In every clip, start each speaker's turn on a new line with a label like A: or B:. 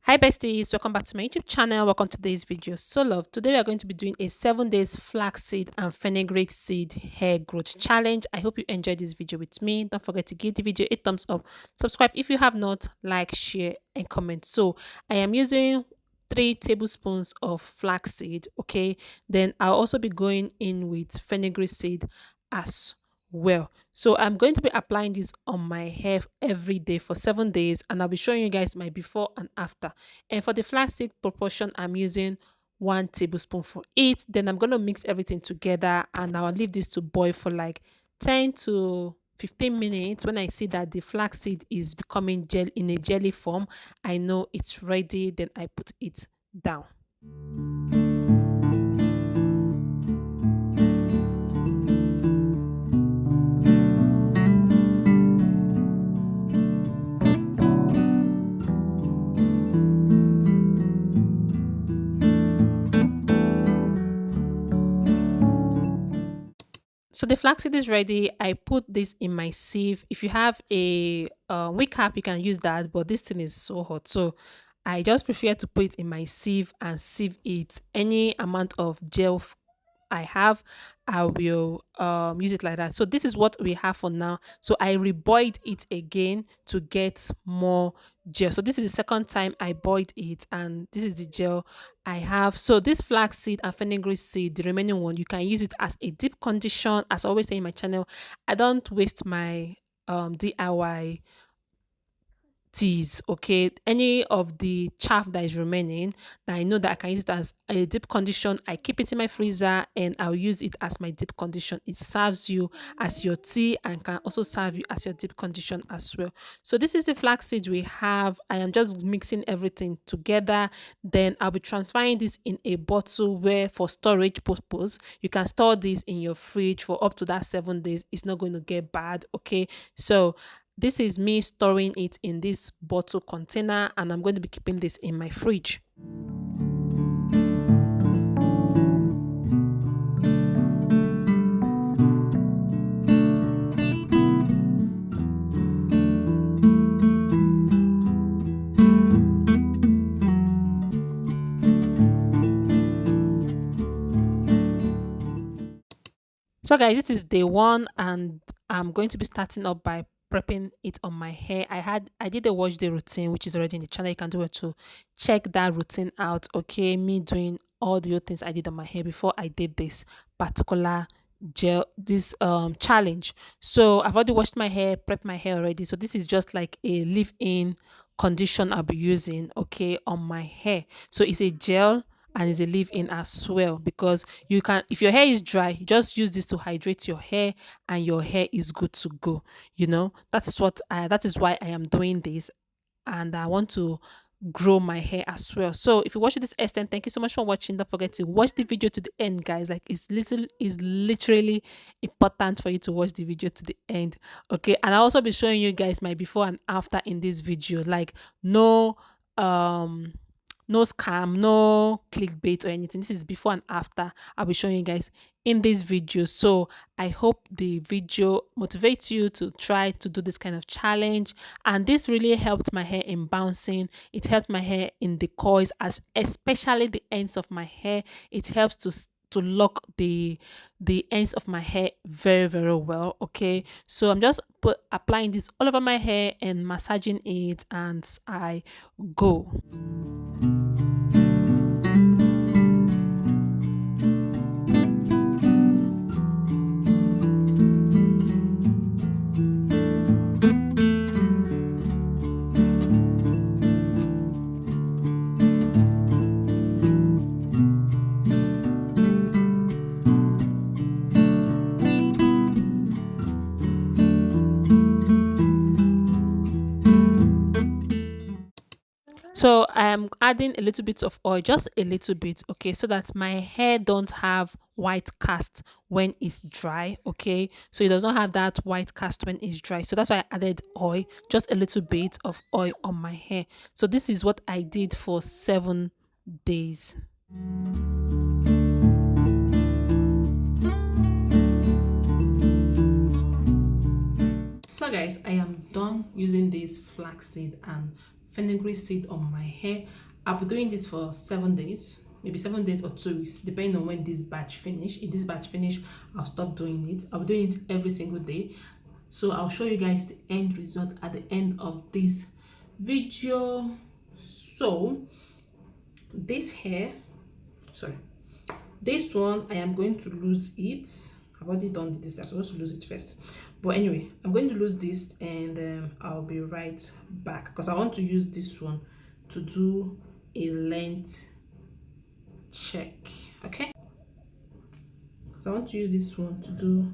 A: Hi besties, welcome back to my YouTube channel. Welcome to today's video. So love, today we are going to be doing a 7 days flaxseed and fenugreek seed hair growth challenge. I hope you enjoyed this video with me. Don't forget to give the video a thumbs up, subscribe if you have not, like, share and comment. So I am using 3 tablespoons of flaxseed. Okay, then I'll also be going in with fenugreek seed as well. So I'm going to be applying this on my hair every day for 7 days, and I'll be showing you guys my before and after. And for the flaxseed proportion, I'm using 1 tablespoon for it. Then I'm going to mix everything together and I'll leave this to boil for like 10 to 15 minutes. When I see that the flaxseed is becoming gel in a jelly form, I know it's ready. Then I put it down. So the flaxseed is ready. I put this in my sieve. If you have a wick cap, you can use that, but this thing is so hot. So I just prefer to put it in my sieve and sieve it. Any amount of gel I have, I will use it like that. So this is what we have for now. So I reboiled it again to get more gel. So this is the second time I boiled it, and this is the gel I have. So this flaxseed and fenugreek seed, the remaining one, you can use it as a deep condition. As I always say in my channel, I don't waste my DIY teas. Okay, any of the chaff that is remaining that I know that I can use it as a deep condition, I keep it in my freezer and I'll use it as my deep condition. It serves you as your tea and can also serve you as your deep condition as well. So this is the flaxseed we have. I am just mixing everything together. Then I'll be transferring this in a bottle where for storage purpose you can store this in your fridge for up to that 7 days. It's not going to get bad. Okay, so this is me storing it in this bottle container, and I'm going to be keeping this in my fridge. So guys, this is day one, and I'm going to be starting up by prepping it on my hair. I did a wash day routine, which is already in the channel. You can do it to check that routine out. Okay, me doing all the other things I did on my hair before I did this particular gel this challenge. So I've already washed my hair, prepped my hair already. So this is just like a leave-in condition I'll be using, okay, on my hair. So it's a gel and it's a leave-in as well, because you can, if your hair is dry, you just use this to hydrate your hair and your hair is good to go. That is why I am doing this, and I want to grow my hair as well. So if you watch this extent, thank you so much for watching. Don't forget to watch the video to the end, guys. Like, it's literally important for you to watch the video to the end. Okay, and I'll also be showing you guys my before and after in this video. Like, no scam, no clickbait or anything. This is before and after I'll be showing you guys in this video. So I hope the video motivates you to try to do this kind of challenge. And this really helped my hair in bouncing. It helped my hair in the coils, as especially the ends of my hair. It helps to lock the ends of my hair very, very well. Okay, so I'm just applying this all over my hair and massaging it as I go. So I'm adding a little bit of oil, just a little bit, okay, so that my hair don't have white cast when it's dry. Okay, so it does not have that white cast when it's dry. So that's why I added oil, just a little bit of oil on my hair. So this is what I did for 7 days. So guys, I am done using this flaxseed and fenugreek seed on my hair. I'll be doing this for 7 days, maybe 7 days or 2 weeks, depending on when this batch finish. If this batch finish, I'll stop doing it. I'll be doing it every single day. So I'll show you guys the end result at the end of this video. So this hair, sorry, this one, I am going to lose it. I've already done this. I'm supposed to lose it first, but anyway, I'm going to lose this, and I'll be right back because I want to use this one to do a length check. Okay, so I want to use this one to do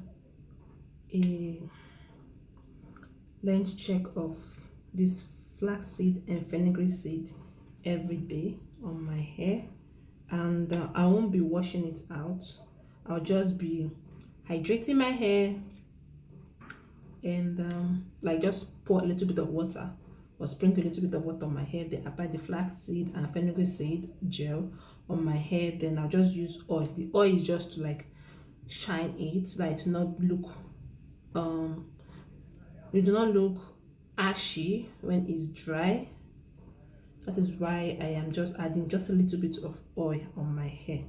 A: a length check of this flaxseed and fenugreek seed every day on my hair, and I won't be washing it out. I'll just be hydrating my hair and like just pour a little bit of water or sprinkle a little bit of water on my hair, then apply the flaxseed and fenugreek seed gel on my hair. Then I'll just use oil. The oil is just to like shine it so that it will not look it do not look ashy when it's dry. That is why I am just adding just a little bit of oil on my hair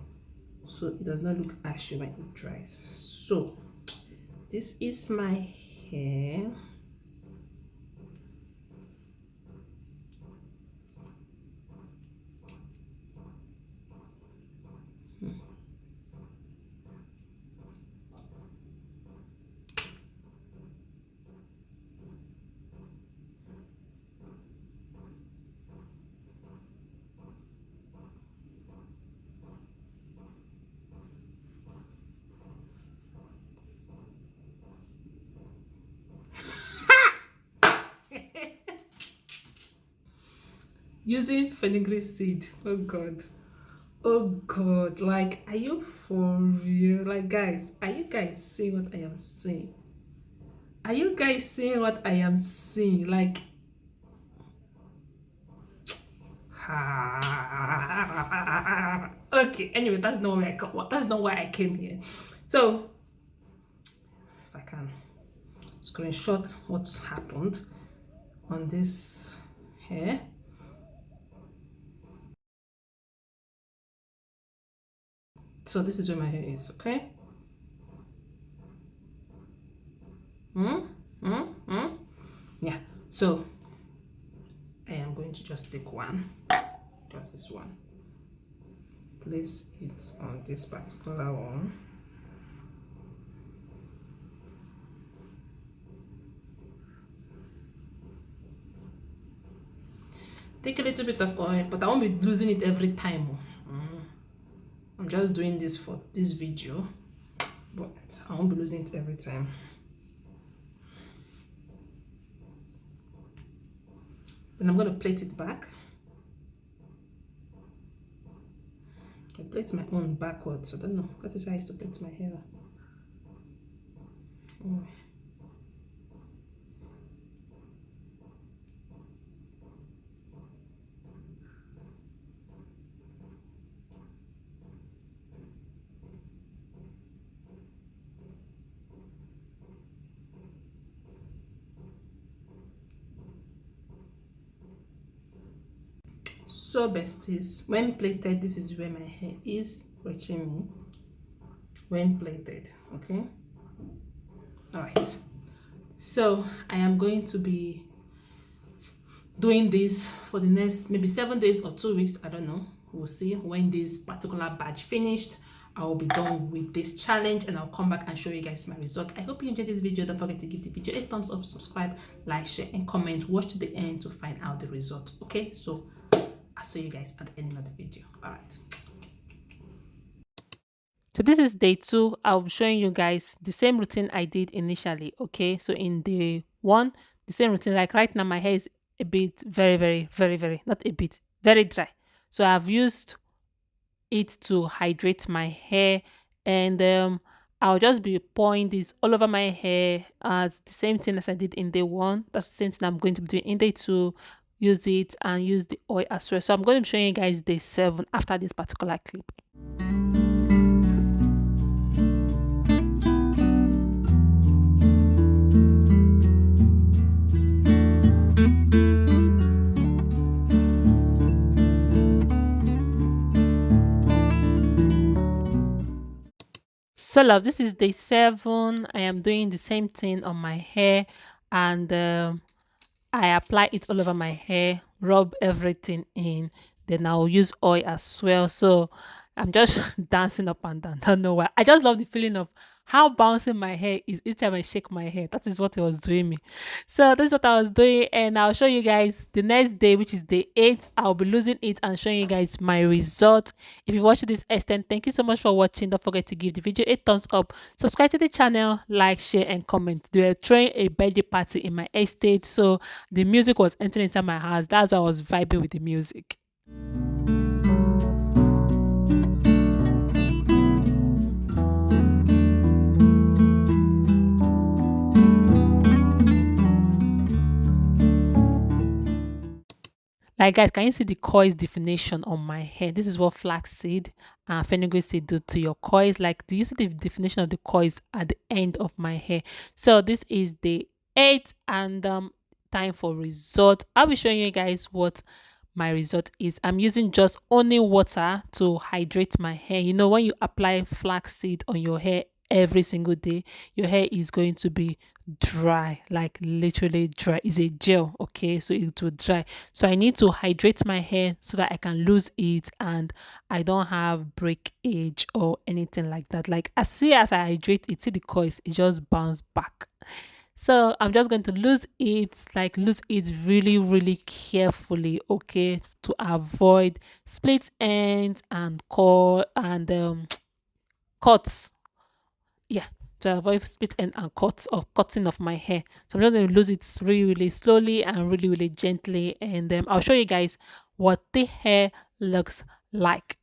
A: so it does not look ashy when it dries. So this is my hair. Using fenugreek seed. Oh god, oh god, like, are you for real? Like, guys, are you guys seeing what I am seeing? Are you guys seeing what I am seeing? Like, okay, anyway, that's not where that's not why I came here. So if I can screenshot what's happened on this hair. So this is where my hair is, okay? Yeah, so I am going to just take one, just this one, place it on this particular one. Take a little bit of oil, but I won't be losing it every time. I'm just doing this for this video, but I won't be losing it every time. Then I'm going to plait it back. I plait my own backwards. I don't know. That is how I used to plait my hair. Anyway. So besties, when plaited, this is where my hair is reaching me when plaited. Okay, all right, so I am going to be doing this for the next maybe 7 days or 2 weeks. I don't know, we'll see. When this particular batch finished, I will be done with this challenge and I'll come back and show you guys my result. I hope you enjoyed this video. Don't forget to give the video a thumbs up, subscribe, like, share, and comment. Watch to the end to find out the result. Okay, so I'll see you guys at the end of the video. All right. So this is day 2. I'll be showing you guys the same routine I did initially. Okay, so in day 1, the same routine. Like right now, my hair is a bit very, not a bit, very dry. So I've used it to hydrate my hair, and I'll just be pouring this all over my hair as the same thing as I did in day 1. That's the same thing I'm going to be doing in day 2. Use it and use the oil as well. So I'm going to be showing you guys day 7 after this particular clip. So love, this is day 7. I am doing the same thing on my hair, and I apply it all over my hair, rub everything in, then I'll use oil as well. So I'm just dancing up and down. Don't know why. I just love the feeling of how bouncing my hair is each time I shake my hair. That is what it was doing me. So this is what I was doing, and I'll show you guys the next day, which is day 8. I'll be losing it and showing you guys my result. If you watched this extent, thank you so much for watching. Don't forget to give the video a thumbs up, subscribe to the channel, like, share, and comment. They were throwing a birthday party in my estate, so the music was entering inside my house. That's why I was vibing with the music. Like guys, can you see the coils definition on my hair? This is what flaxseed and fenugreek seed do to your coils. Like, do you see the definition of the coils at the end of my hair? So this is the 8th, and time for result. I'll be showing you guys what my result is. I'm using just only water to hydrate my hair. You know, when you apply flaxseed on your hair every single day, your hair is going to be dry, like literally dry. It's a gel, okay, so it will dry. So I need to hydrate my hair so that I can lose it and I don't have breakage or anything like that. Like, as soon as I hydrate it, see the coils, it just bounce back. So I'm just going to lose it, like lose it really, really carefully, okay, to avoid split ends and core and cuts. Yeah, to avoid split end and cuts or cutting of my hair. So I'm just going to lose it really, really slowly and really, really gently, and I'll show you guys what the hair looks like.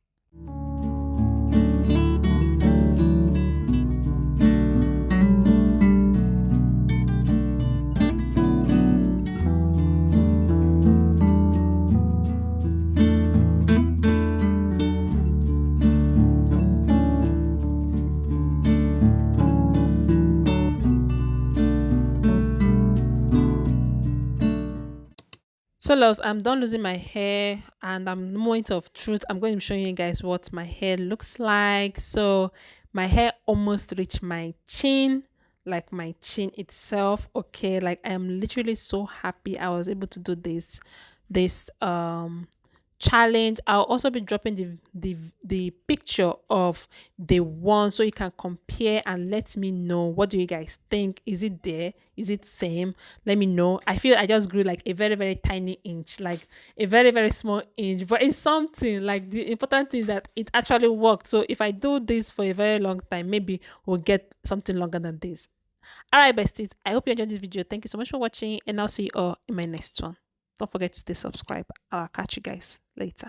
A: So loves, I'm done losing my hair, and I'm moment of truth. I'm going to be showing you guys what my hair looks like. So my hair almost reached my chin, like my chin itself. Okay, like I am literally so happy I was able to do this challenge. I'll also be dropping the picture of the one, so you can compare and let me know, what do you guys think? Is it there? Is it same? Let me know. I feel I just grew like a very, very tiny inch, like a very, very small inch, but it's something. Like, the important thing is that it actually worked. So if I do this for a very long time, maybe we'll get something longer than this. All right, besties, I hope you enjoyed this video. Thank you so much for watching, and I'll see you all in my next one. Don't forget to stay subscribed. I'll catch you guys later.